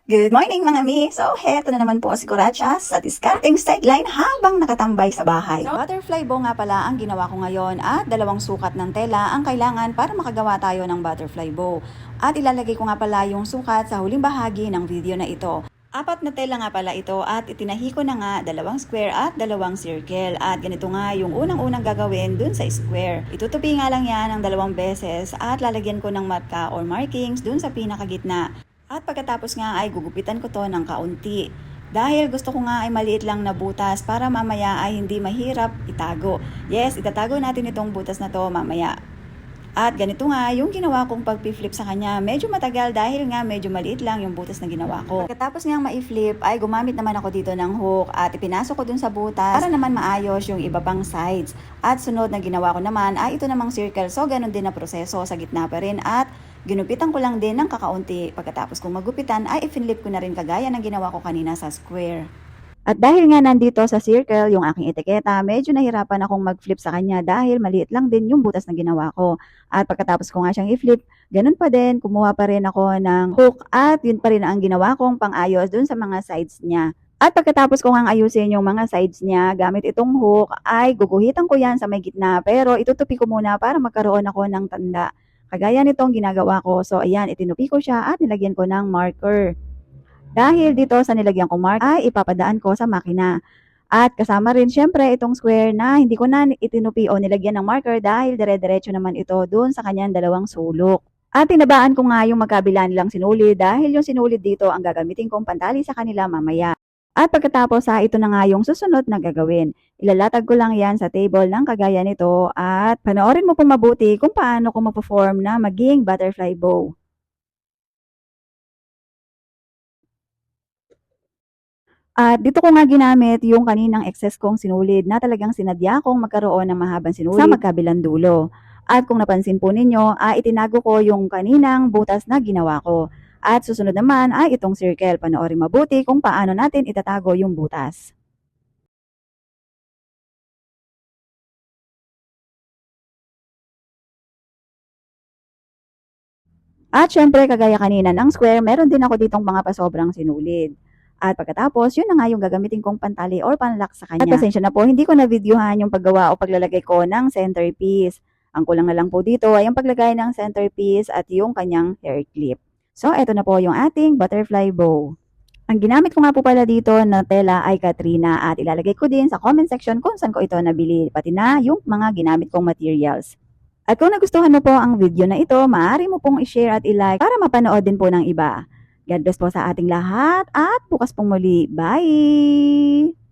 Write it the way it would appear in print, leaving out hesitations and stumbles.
Good morning mga mi! So, heto na naman po si Kuratsa sa discarding sideline habang nakatambay sa bahay. So, butterfly bow nga pala ang ginawa ko ngayon at dalawang sukat ng tela ang kailangan para makagawa tayo ng butterfly bow. At ilalagay ko nga pala yung sukat sa huling bahagi ng video na ito. Apat na tela nga pala ito at itinahi ko na nga dalawang square at dalawang circle. At ganito nga yung unang-unang gagawin dun sa square. Itutupi nga lang yan ng 2 beses at lalagyan ko ng marka or markings dun sa pinakagitna. At pagkatapos nga ay gugupitan ko to ng kaunti. Dahil gusto ko nga ay maliit lang na butas para mamaya ay hindi mahirap itago. Yes, itatago natin itong butas na to mamaya. At ganito nga yung ginawa kong pag-flip sa kanya. Medyo matagal dahil nga medyo maliit lang yung butas na ginawa ko. Pagkatapos nga ma-flip ay gumamit naman ako dito ng hook at ipinasok ko dun sa butas para naman maayos yung iba pang sides. At sunod na ginawa ko naman ay ito namang circle. So ganun din na proseso sa gitna pa rin at ginupitan ko lang din ng kakaunti. Pagkatapos kong magupitan ay i-flip ko na rin kagaya ng ginawa ko kanina sa square. At dahil nga nandito sa circle yung aking etiketa, medyo nahirapan akong mag-flip sa kanya dahil maliit lang din yung butas na ginawa ko. At pagkatapos ko nga siyang i-flip, ganun pa din, kumuha pa rin ako ng hook at yun pa rin ang ginawa kong pang-ayos dun sa mga sides niya. At pagkatapos ko nga ayusin yung mga sides niya gamit itong hook ay guguhitan ko yan sa may gitna pero itutupi ko muna para magkaroon ako ng tanda. Kagaya nitong ginagawa ko. So ayan, itinupi ko siya at nilagyan ko ng marker. Dahil dito sa nilagyan kong mark ay ipapadaan ko sa makina. At kasama rin syempre itong square na hindi ko na itinupi o nilagyan ng marker dahil dire-diretso naman ito dun sa kanyang dalawang sulok. At tinabaan ko nga yung magkabila nilang sinulid dahil yung sinulid dito ang gagamitin kong pantali sa kanila mamaya. At pagkatapos ito na nga yung susunod na gagawin. Ilalatag ko lang yan sa table ng kagaya nito at panoorin mo pong mabuti kung paano ko maperform na maging butterfly bow. At dito ko nga ginamit yung kaninang excess kong sinulid na talagang sinadya kong magkaroon ng mahabang sinulid sa magkabilang dulo. At kung napansin po ninyo, itinago ko yung kaninang butas na ginawa ko. At susunod naman ay itong circle. Panoorin mabuti kung paano natin itatago yung butas. At syempre, kagaya kanina ng square, meron din ako ditong mga pasobrang sinulid. At pagkatapos, yun na nga yung gagamitin kong pantali or panlock sa kanya. At pasensya na po, hindi ko na-videohan yung paggawa o paglalagay ko ng centerpiece. Ang kulang na lang po dito ay ang paglagay ng centerpiece at yung kanyang hair clip. So, eto na po yung ating butterfly bow. Ang ginamit ko nga po pala dito na tela ay Katrina at ilalagay ko din sa comment section kung saan ko ito nabili, pati na yung mga ginamit kong materials. At kung nagustuhan mo po ang video na ito, maaari mo pong i-share at i-like para mapanood din po ng iba. God bless po sa ating lahat at bukas pong muli. Bye!